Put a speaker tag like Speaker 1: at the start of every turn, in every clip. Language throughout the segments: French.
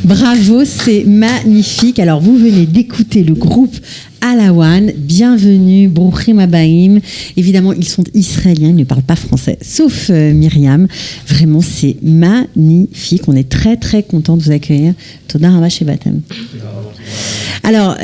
Speaker 1: Bravo, c'est magnifique. Alors, vous venez d'écouter le groupe Alawan. Bienvenue, Brouchim Abaim. Évidemment, ils sont israéliens, ils ne parlent pas français, sauf Myriam. Vraiment, c'est magnifique. On est très, très contents de vous accueillir. Toda Rabba Shebatem. Alors,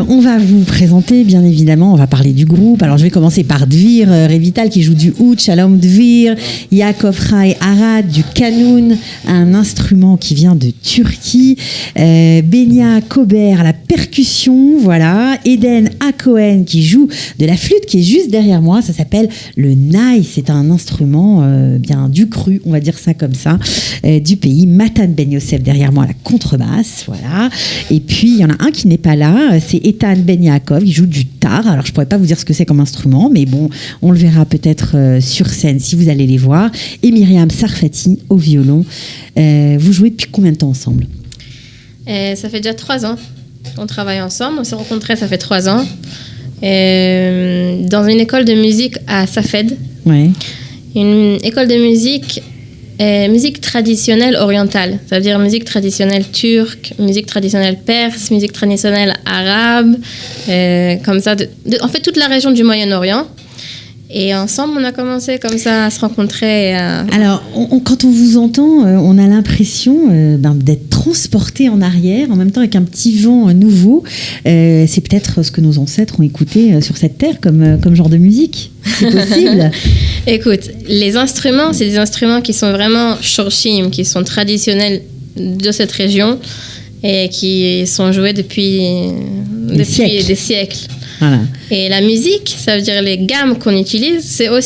Speaker 1: on va vous présenter, bien évidemment, on va parler du groupe. Alors, je vais commencer par Dvir Revital qui joue du oud, Shalom Dvir, Yaakov Rai Arad du kanoun, un instrument qui vient de Turquie, Benia Kober à la percussion, voilà, Eden Akohen qui joue de la flûte qui est juste derrière moi, ça s'appelle le naï, c'est un instrument bien du cru, on va dire ça comme ça, du pays, Matan Ben Yosef derrière moi à la contrebasse, voilà, et puis il y en a un qui n'est pas là, c'est Ethan Ben Yaakov, il joue du tar. Alors je pourrais pas vous dire ce que c'est comme instrument, mais bon, on le verra peut-être sur scène si vous allez les voir. Et Myriam Sarfati au violon. Vous jouez depuis combien de temps ensemble ?
Speaker 2: Ça fait déjà 3 ans. On travaille ensemble, on s'est rencontrés, ça fait 3 ans. Dans une école de musique à Safed.
Speaker 1: Ouais.
Speaker 2: Une école de musique traditionnelle orientale, ça veut dire musique traditionnelle turque, musique traditionnelle perse, musique traditionnelle arabe, comme ça, en fait toute la région du Moyen-Orient. Et ensemble, on a commencé comme ça à se rencontrer.
Speaker 1: Alors, quand on vous entend, on a l'impression d'être transporté en arrière, en même temps avec un petit vent nouveau. C'est peut-être ce que nos ancêtres ont écouté sur cette terre comme genre de musique. C'est possible.
Speaker 2: Écoute, les instruments, c'est des instruments qui sont vraiment shorshim, qui sont traditionnels de cette région et qui sont joués depuis des siècles.
Speaker 1: Voilà.
Speaker 2: Et la musique, ça veut dire les gammes qu'on utilise, c'est un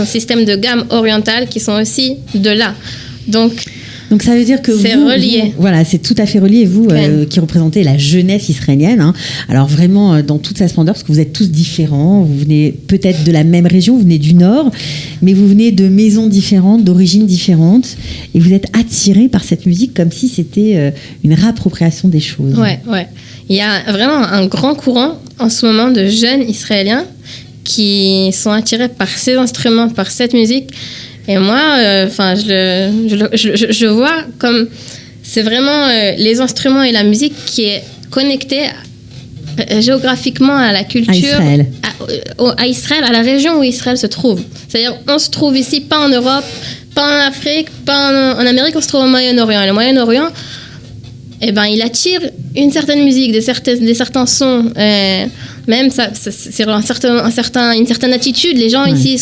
Speaker 2: système de gammes orientales qui sont aussi de là. Donc
Speaker 1: ça veut dire que
Speaker 2: c'est relié.
Speaker 1: Voilà, c'est tout à fait relié. Vous qui représentez la jeunesse israélienne, hein, alors vraiment dans toute sa splendeur, parce que vous êtes tous différents. Vous venez peut-être de la même région, vous venez du Nord, mais vous venez de maisons différentes, d'origines différentes, et vous êtes attirés par cette musique comme si c'était une réappropriation des choses.
Speaker 2: Ouais. Il y a vraiment un grand courant en ce moment de jeunes Israéliens qui sont attirés par ces instruments, par cette musique. Et moi, je vois comme c'est vraiment les instruments et la musique qui est connectée géographiquement à la culture, à Israël, à la région où Israël se trouve. C'est-à-dire, on se trouve ici, pas en Europe, pas en Afrique, pas en Amérique, on se trouve au Moyen-Orient. Et le Moyen-Orient, il attire une certaine musique, des certains sons, même ça, c'est une certaine attitude. Les gens ici,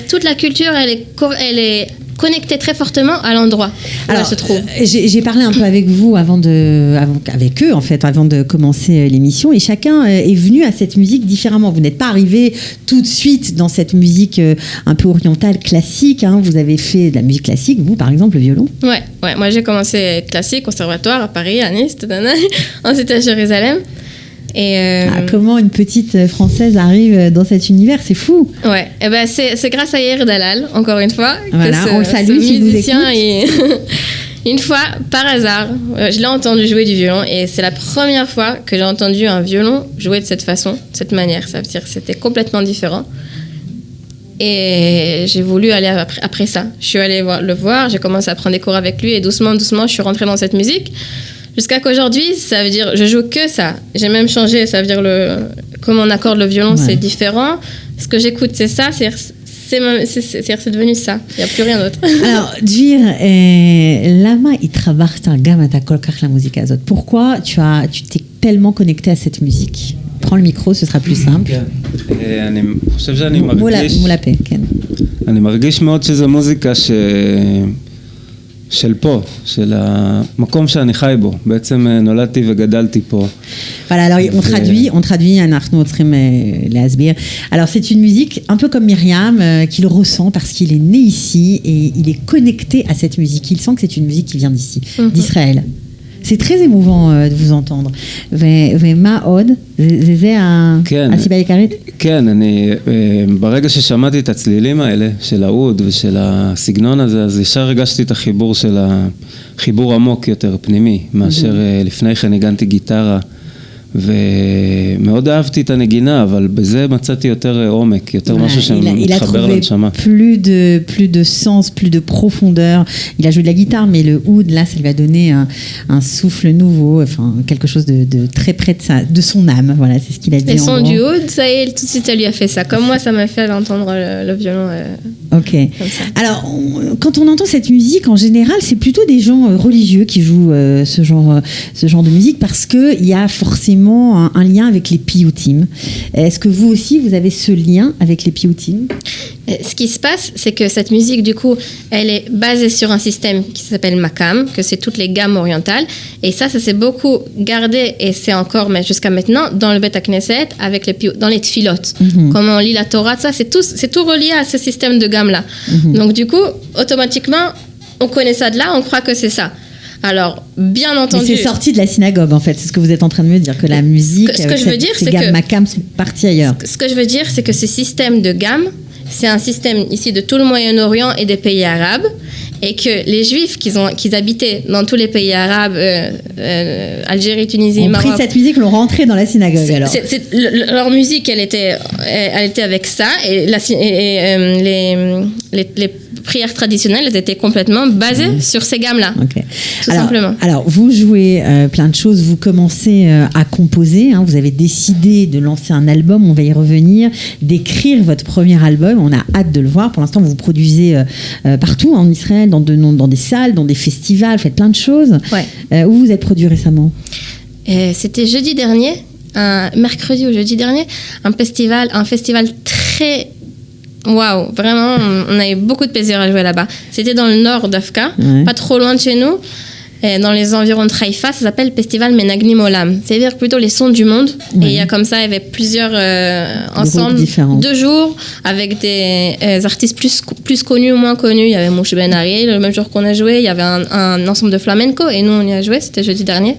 Speaker 2: toute la culture, elle est connectée très fortement à l'endroit où elle se trouve.
Speaker 1: J'ai parlé un peu avec vous avec eux en fait, avant de commencer l'émission, et chacun est venu à cette musique différemment. Vous n'êtes pas arrivé tout de suite dans cette musique un peu orientale, classique. Hein. Vous avez fait de la musique classique, vous par exemple, le violon.
Speaker 2: Ouais. Moi j'ai commencé classique, conservatoire à Paris, à Nice, ensuite à Jérusalem. Et
Speaker 1: comment une petite Française arrive dans cet univers, c'est fou.
Speaker 2: Ouais, c'est grâce à Yair Dalal, encore une fois,
Speaker 1: voilà, on le salue si vous écoutez.
Speaker 2: Une fois, par hasard, je l'ai entendu jouer du violon et c'est la première fois que j'ai entendu un violon jouer de cette façon, de cette manière. Ça veut dire que c'était complètement différent. Et j'ai voulu aller après ça. Je suis allée le voir, j'ai commencé à prendre des cours avec lui et doucement, je suis rentrée dans cette musique. Jusqu'à qu'aujourd'hui, ça veut dire, je joue que ça. J'ai même changé, ça veut dire comment on accorde le violon, c'est différent. Ce que j'écoute, c'est ça, c'est devenu ça. Il n'y a plus rien d'autre.
Speaker 1: Alors, Dvir, lama itrabarta gam ata kol kach la musique azot. Pourquoi tu t'es tellement connecté à cette musique? Prends le micro, ce sera plus simple.
Speaker 3: אני מרגיש מאוד שזו מוזיקה של פה, של המקום שאני חי בו. בעצם נולדתי וגדלתי פה.
Speaker 1: Voilà, alors on traduit אנחנו צריכים להסביר. Alors c'est une musique un peu comme Myriam qui le ressent parce qu'il est né ici et il est connecté à cette musique. Il sent que c'est une musique qui vient d'ici, d'Israël. C'est très émouvant de vous entendre. ומה עוד? זה הסיבה העיקרית?
Speaker 3: כן, ברגע ששמעתי את הצלילים האלה של האוד ושל הסגנון הזה, אז ישר הרגשתי את החיבור חיבור עמוק יותר פנימי, מאשר לפני כן ניגנתי גיטרה ומאוד אהבתי את הנגינה, אבל בזה מצאתי יותר עומק, יותר משהו שמתחבר לנשמה.
Speaker 1: Plus de sens, plus de profondeur. Il a joué de la guitare, mais le oud, là, ça lui a donné un souffle nouveau, enfin, quelque chose de très près de son âme. Voilà, c'est ce qu'il a dit.
Speaker 2: Et son du oud, ça y est, tout de suite, ça lui a fait ça. Comme moi, ça m'a fait entendre le violon.
Speaker 1: Ok. Alors, quand on entend cette musique, en général, c'est plutôt des gens religieux qui jouent ce genre de musique, parce qu'il y a forcément un lien avec les piyutim. Est-ce que vous aussi, vous avez ce lien avec les piyutim?
Speaker 2: Ce qui se passe, c'est que cette musique, du coup, elle est basée sur un système qui s'appelle Makam, que c'est toutes les gammes orientales. Et ça s'est beaucoup gardé, et c'est encore, mais jusqu'à maintenant, dans le Bet HaKnesset, avec dans les tfilot. Comment on lit la Torah, ça, c'est tout relié à ce système de gamme-là. Donc, du coup, automatiquement, on connaît ça de là, on croit que c'est ça. Alors, bien entendu...
Speaker 1: Mais c'est sorti de la synagogue, en fait. C'est ce que vous êtes en train de me dire, que la musique,
Speaker 2: ce que je veux dire,
Speaker 1: ces gammes Makam sont parties ailleurs.
Speaker 2: Ce que je veux dire, c'est que ce système de gamme, c'est un système ici de tout le Moyen-Orient et des pays arabes, et que les Juifs qui habitaient dans tous les pays arabes, Algérie, Tunisie, Maroc...
Speaker 1: Ont pris cette musique, l'ont rentrée dans la synagogue, alors.
Speaker 2: Leur musique, elle était avec ça, et les prières traditionnelles, elles étaient complètement basées sur ces gammes-là.
Speaker 1: Okay.
Speaker 2: Tout simplement.
Speaker 1: Alors, vous jouez plein de choses, vous commencez à composer, hein, vous avez décidé de lancer un album, on va y revenir, d'écrire votre premier album, on a hâte de le voir. Pour l'instant, vous produisez partout en Israël, dans des salles, dans des festivals, vous faites plein de choses.
Speaker 2: Ouais.
Speaker 1: Où vous êtes produit récemment?
Speaker 2: C'était jeudi dernier, mercredi ou jeudi dernier, un festival très... Waouh, vraiment, on a eu beaucoup de plaisir à jouer là-bas. C'était dans le nord d'Afka, pas trop loin de chez nous, dans les environs de Haïfa. Ça s'appelle Festival Menagnim Olam. C'est-à-dire plutôt les sons du monde. Et il y a comme ça, il y avait plusieurs ensembles, 2 jours, avec des artistes plus connus ou moins connus. Il y avait Moshe Ben Ari, le même jour qu'on a joué. Il y avait un ensemble de flamenco, et nous, on y a joué. C'était jeudi dernier.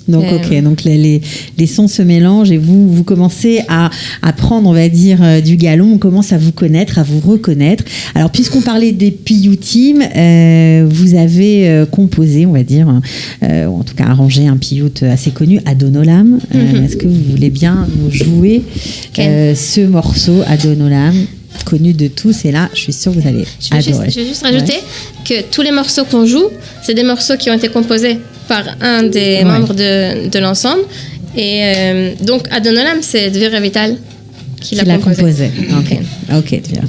Speaker 1: Donc, donc les sons se mélangent, et vous commencez à prendre, on va dire, du galon, on commence à vous connaître, à vous reconnaître. Alors, puisqu'on parlait des piyutim, vous avez composé, on va dire, ou en tout cas arrangé un piyut assez connu, Adon Olam. Est-ce que vous voulez bien nous jouer ce morceau, Adon Olam, connu de tous, et là, je suis sûre que vous allez adorer.
Speaker 2: Je vais juste rajouter que tous les morceaux qu'on joue, c'est des morceaux qui ont été composés par un des membres de l'ensemble. Et donc, Adon Olam, c'est Dvir Vital qui l'a composé.
Speaker 1: Ok, Dvir.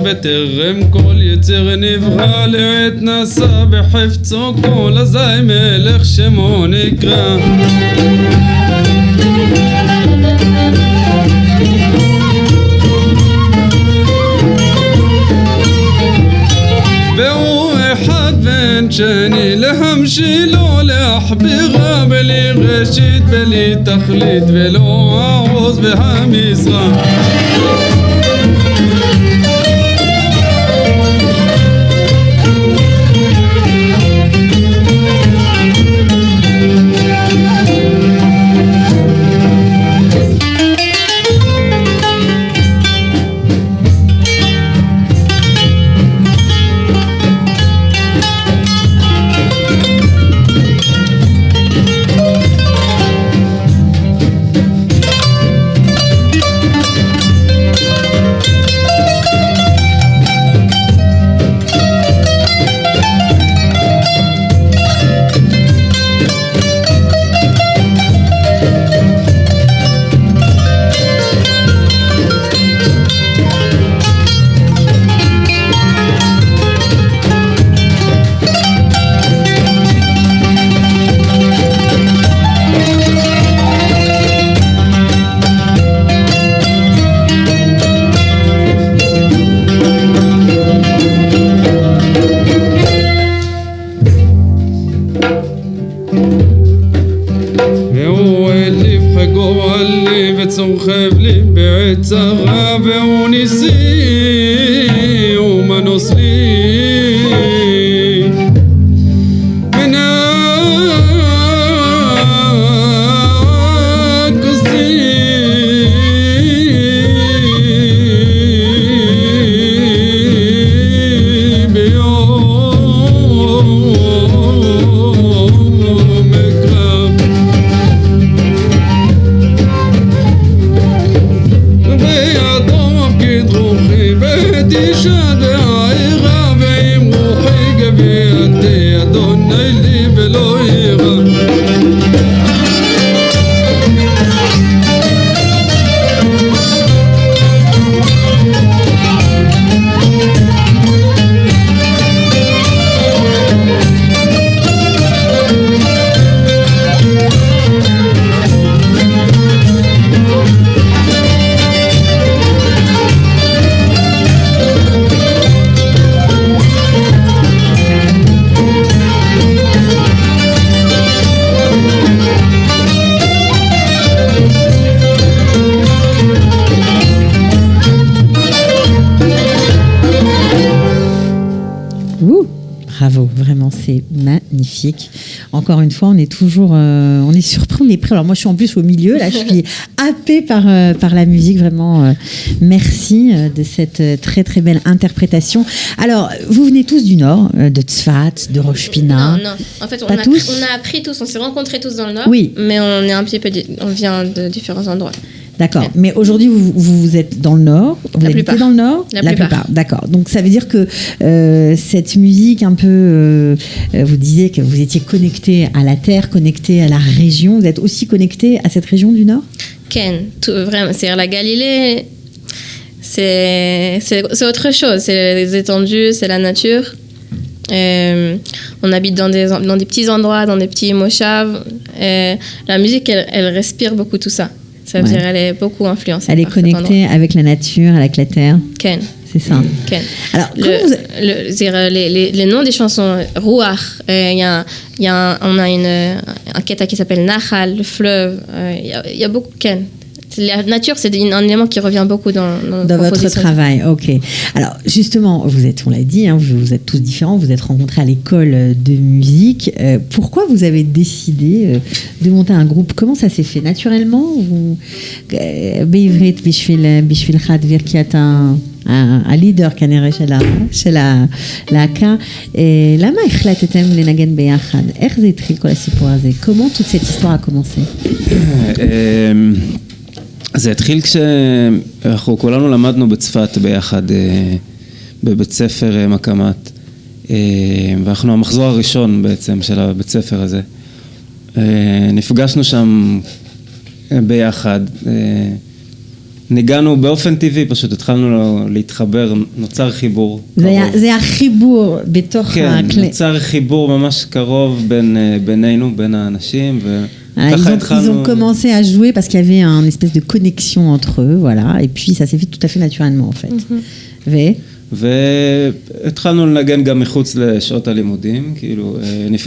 Speaker 4: בטרם כל יצר נברא לעת נשא בחפצו כל אזי מלך שמו נקרא והוא אחד בן שני להמשי לא להחבירה בלי ראשית בלי תכלית ולא העוז והמזרח וצורחב לי בעת צרה והוא ניסי ומנוס לי
Speaker 1: Bravo, vraiment, c'est magnifique. Encore une fois, on est toujours, on est surpris, on est prêt. Alors moi, je suis en plus au milieu, là, je suis happée par la musique, vraiment. Merci de cette très très belle interprétation. Alors, vous venez tous du Nord, de Tzfat, de Rosh Pina.
Speaker 2: Non, en fait, on
Speaker 1: Pas tous
Speaker 2: a appris tous, on s'est rencontrés tous dans le Nord,
Speaker 1: Oui.
Speaker 2: mais on est un petit peu, on vient de différents endroits.
Speaker 1: D'accord. Mais aujourd'hui, vous êtes dans le Nord. Vous habitez
Speaker 2: plupart.
Speaker 1: dans le Nord.
Speaker 2: La plupart.
Speaker 1: D'accord. Donc ça veut dire que cette musique un peu, vous disiez que vous étiez connecté à la terre, connecté à la région. Vous êtes aussi connecté à cette région du Nord.
Speaker 2: Ken, vraiment, c'est la Galilée, c'est autre chose. C'est les étendues, c'est la nature. On habite dans des petits endroits, dans des petits moshav. La musique, elle respire beaucoup tout ça. Ça veut dire elle est beaucoup influencée.
Speaker 1: Elle est
Speaker 2: par cet
Speaker 1: connectée
Speaker 2: endroit.
Speaker 1: avec la nature, avec la terre.
Speaker 2: Ken.
Speaker 1: C'est ça.
Speaker 2: Ken.
Speaker 1: Alors,
Speaker 2: les noms des chansons, Ruach, on a un keta qui s'appelle Nahal, le fleuve. Il y a beaucoup Ken. La nature, c'est un élément qui revient beaucoup dans
Speaker 1: votre travail. Ok. Alors justement, on l'a dit, hein, vous êtes tous différents. Vous êtes rencontrés à l'école de musique. Pourquoi vous avez décidé de monter un groupe? Comment ça s'est fait naturellement? בעברית בשבילך דביר, אתה הלידר כנראה של הלהקה. למה החלטתם לנגן ביחד? איך זה התחיל כל הסיפור הזה? Comment toute cette histoire a commencé?
Speaker 3: זה התחיל כשאנחנו כולנו למדנו בצפת ביחד, בבית ספר מקמת, ואנחנו המחזור הראשון בעצם של הבית ספר הזה. נפגשנו שם ביחד, ניגענו באופן טבעי, פשוט התחלנו להתחבר, נוצר חיבור.
Speaker 1: זה החיבור בתוך
Speaker 3: כן, נוצר חיבור ממש קרוב בינינו, בין האנשים,
Speaker 1: ils ont commencé à jouer parce qu'il y avait une espèce de connexion entre eux, voilà, et puis ça s'est fait tout à fait naturellement en fait.
Speaker 3: והתחלנו לנגן גם מחוץ לשעות הלימודים, כאילו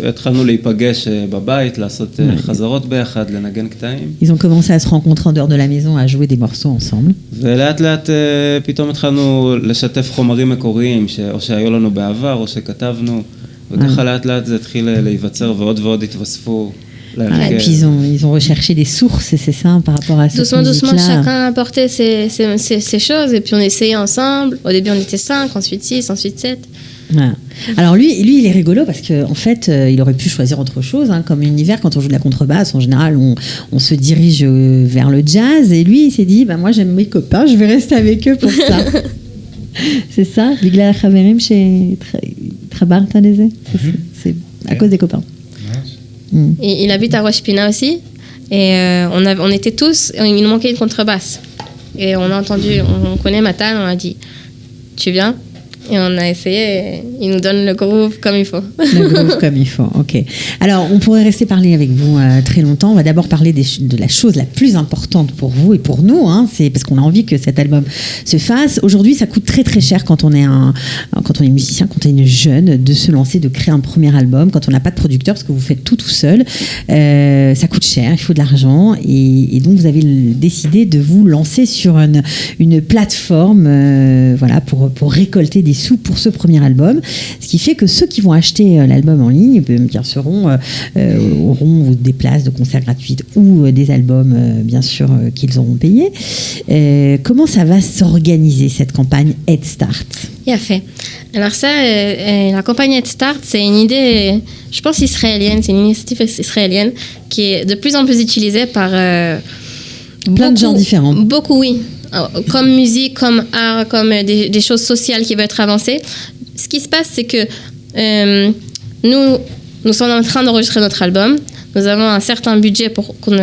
Speaker 3: התחלנו להיפגש בבית, לעשות חזרות ביחד, לנגן קטעים.
Speaker 1: Ils ont commencé à se rencontrer en dehors de la maison, à jouer des morceaux ensemble.
Speaker 3: ולאט לאט פתאום התחלנו לשתף חומרים מקוריים, או שהיו לנו בעבר, או שכתבנו, וככה לאט לאט זה התחיל להיווצר ועוד ועוד התווספו.
Speaker 1: Et puis ils ont recherché des sources, c'est ça, par rapport à cette musique-là.
Speaker 2: Doucement, chacun apportait ses choses et puis on essayait ensemble. Au début, on était 5, ensuite 6, ensuite 7.
Speaker 1: Voilà. Alors lui, il est rigolo parce qu'en fait, il aurait pu choisir autre chose, hein, comme univers. Quand on joue de la contrebasse, en général, on se dirige vers le jazz. Et lui, il s'est dit, moi j'aime mes copains, je vais rester avec eux pour ça. C'est ça, Bigla Chaverim chez Trabart à c'est à cause des copains.
Speaker 2: Et il habite à Rosh Pina aussi. Et on était tous, il nous manquait une contrebasse. Et on a entendu, on connaît Matan, on a dit, tu viens? Et on a essayé, et ils nous donnent le groove comme il faut.
Speaker 1: Le groove comme il faut, ok. Alors, on pourrait rester parler avec vous très longtemps. On va d'abord parler de la chose la plus importante pour vous et pour nous. C'est parce qu'on a envie que cet album se fasse. Aujourd'hui, ça coûte très très cher quand on est musicien, quand on est jeune, de se lancer, de créer un premier album, quand on n'a pas de producteur, parce que vous faites tout seul. Ça coûte cher, il faut de l'argent. Et donc, vous avez décidé de vous lancer sur une plateforme pour récolter des sous pour ce premier album, ce qui fait que ceux qui vont acheter l'album en ligne bien sûr auront des places de concerts gratuites ou des albums bien sûr qu'ils auront payés. Comment ça va s'organiser cette campagne Head Start?
Speaker 2: Il a fait. Alors ça, la campagne Head Start, c'est une idée, je pense israélienne, c'est une initiative israélienne qui est de plus en plus utilisée par
Speaker 1: plein de gens différents.
Speaker 2: Beaucoup, oui. Comme musique, comme art, comme des choses sociales qui veulent être avancées. Ce qui se passe, c'est que nous sommes en train d'enregistrer notre album. Nous avons un certain budget pour
Speaker 1: on peut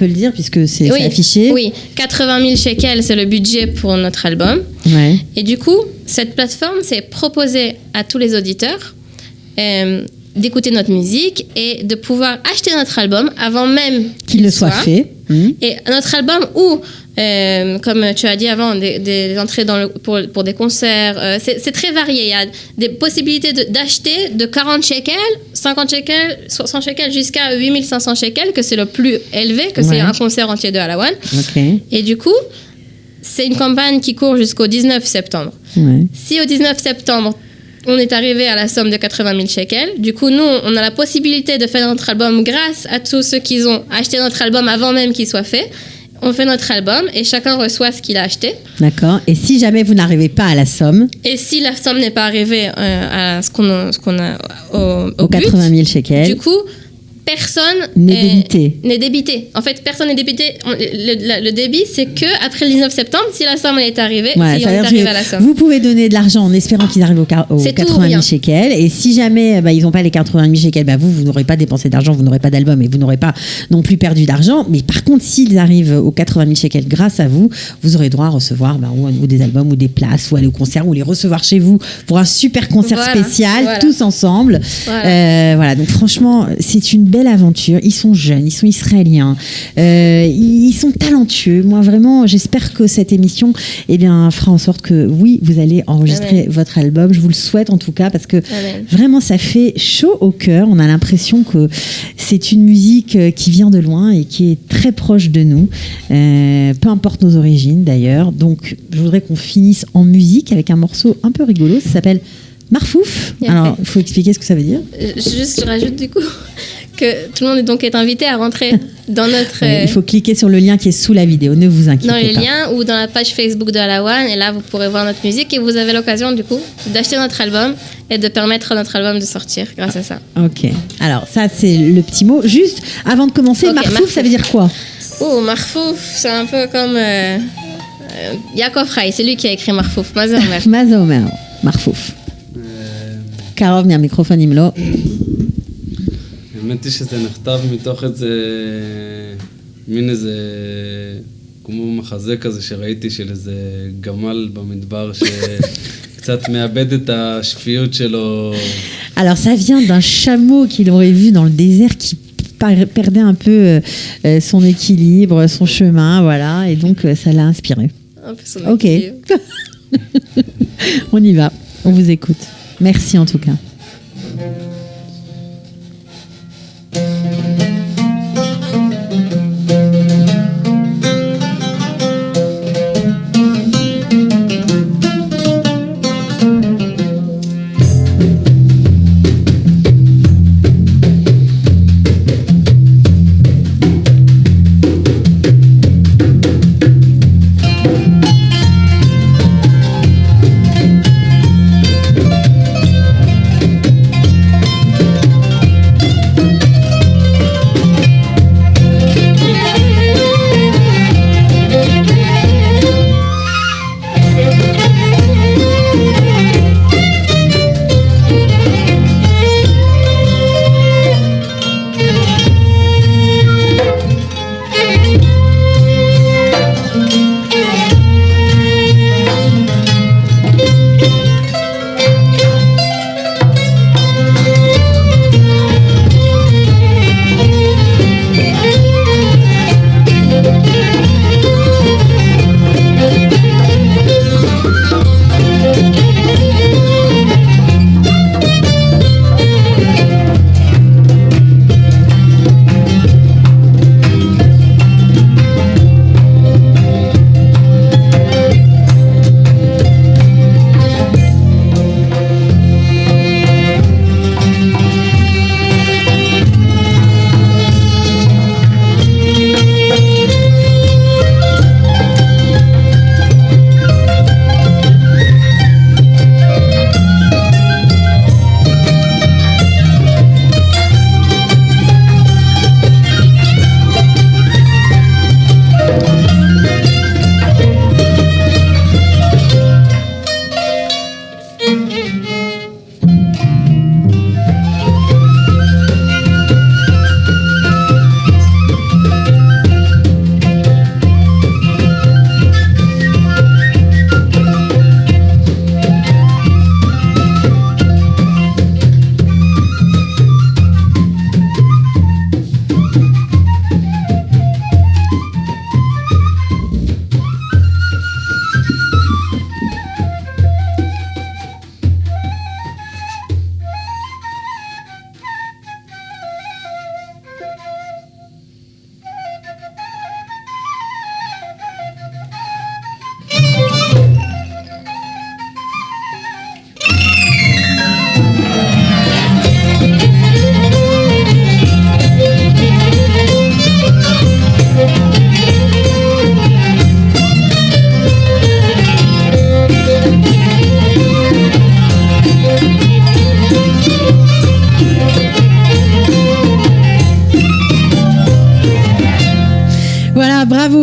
Speaker 1: le dire puisque c'est affiché.
Speaker 2: Oui, 80 000 shekels, c'est le budget pour notre album.
Speaker 1: Ouais.
Speaker 2: Et du coup, cette plateforme, c'est proposer à tous les auditeurs d'écouter notre musique et de pouvoir acheter notre album avant même
Speaker 1: qu'il le soit fait.
Speaker 2: Et notre album où, comme tu as dit avant, des entrées pour des concerts, c'est très varié. Il y a des possibilités d'acheter de 40 shekels, 50 shekels, 60 shekels jusqu'à 8500 shekels, que c'est le plus élevé, que c'est un concert entier de Alawan.
Speaker 1: Okay.
Speaker 2: Et du coup, c'est une campagne qui court jusqu'au 19 septembre.
Speaker 1: Ouais.
Speaker 2: Si au 19 septembre, on est arrivé à la somme de 80 000 shekels. Du coup, nous, on a la possibilité de faire notre album grâce à tous ceux qui ont acheté notre album avant même qu'il soit fait. On fait notre album et chacun reçoit ce qu'il a acheté.
Speaker 1: D'accord. Et si jamais vous n'arrivez pas à la somme?
Speaker 2: Et si la somme n'est pas arrivée à ce qu'on a au but,
Speaker 1: 80 000 shekels.
Speaker 2: Du coup, personne n'est débité. En fait, personne n'est débité. Le débit, c'est que après le 19 septembre, si la somme est arrivée, si on est arrivé à la somme.
Speaker 1: Vous pouvez donner de l'argent en espérant qu'ils arrivent aux 80 000 shekels. Et si jamais ils n'ont pas les 80 000 shekels, vous n'aurez pas dépensé d'argent, vous n'aurez pas d'album et vous n'aurez pas non plus perdu d'argent. Mais par contre, s'ils arrivent aux 80 000 shekels grâce à vous, vous aurez droit à recevoir ou des albums ou des places ou aller au concert ou les recevoir chez vous pour un super concert spécial, tous ensemble. Voilà. Donc franchement, c'est une belle aventure. Ils sont jeunes, ils sont israéliens, ils sont talentueux. Moi vraiment, j'espère que cette émission fera en sorte que oui, vous allez enregistrer votre album. Je vous le souhaite en tout cas parce que vraiment ça fait chaud au cœur. On a l'impression que c'est une musique qui vient de loin et qui est très proche de nous, peu importe nos origines d'ailleurs. Donc je voudrais qu'on finisse en musique avec un morceau un peu rigolo. Ça s'appelle Marfouf. Alors il faut expliquer ce que ça veut dire.
Speaker 2: Je rajoute du coup que tout le monde est invité à rentrer dans notre...
Speaker 1: il faut cliquer sur le lien qui est sous la vidéo, ne vous inquiétez pas.
Speaker 2: Dans le lien ou dans la page Facebook de Alawan, et là vous pourrez voir notre musique et vous avez l'occasion du coup d'acheter notre album et de permettre à notre album de sortir grâce à ça.
Speaker 1: Ok, alors ça c'est le petit mot. Juste avant de commencer, Marfouf, ça veut dire quoi?
Speaker 2: Marfouf, c'est un peu comme Yaakov Rai, c'est lui qui a écrit Marfouf, Maza Omer.
Speaker 1: Maza Omer, Marfouf. קרוב מהמיקרופון אם לא.
Speaker 4: האמת היא שזה נכתב מתוך מין איזה, כמו מחזה כזה שראיתי של איזה גמל במדבר שקצת מאבד את השפיות שלו.
Speaker 1: Alors ça vient d'un chameau qu'il aurait vu dans le désert qui perdait un peu son équilibre, son chemin, voilà, et donc ça l'a inspiré.
Speaker 2: Un peu son équilibre.
Speaker 1: Ok. On y va, on vous écoute. Merci en tout cas.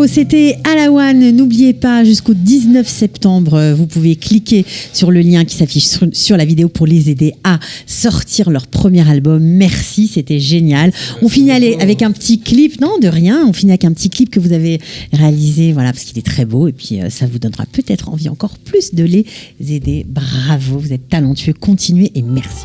Speaker 1: Bravo, c'était Alawan. N'oubliez pas, jusqu'au 19 septembre, vous pouvez cliquer sur le lien qui s'affiche sur la vidéo pour les aider à sortir leur premier album. Merci, c'était génial. On finit avec un petit clip, non, de rien. On finit avec un petit clip que vous avez réalisé, voilà, parce qu'il est très beau et puis ça vous donnera peut-être envie encore plus de les aider. Bravo, vous êtes talentueux. Continuez et merci.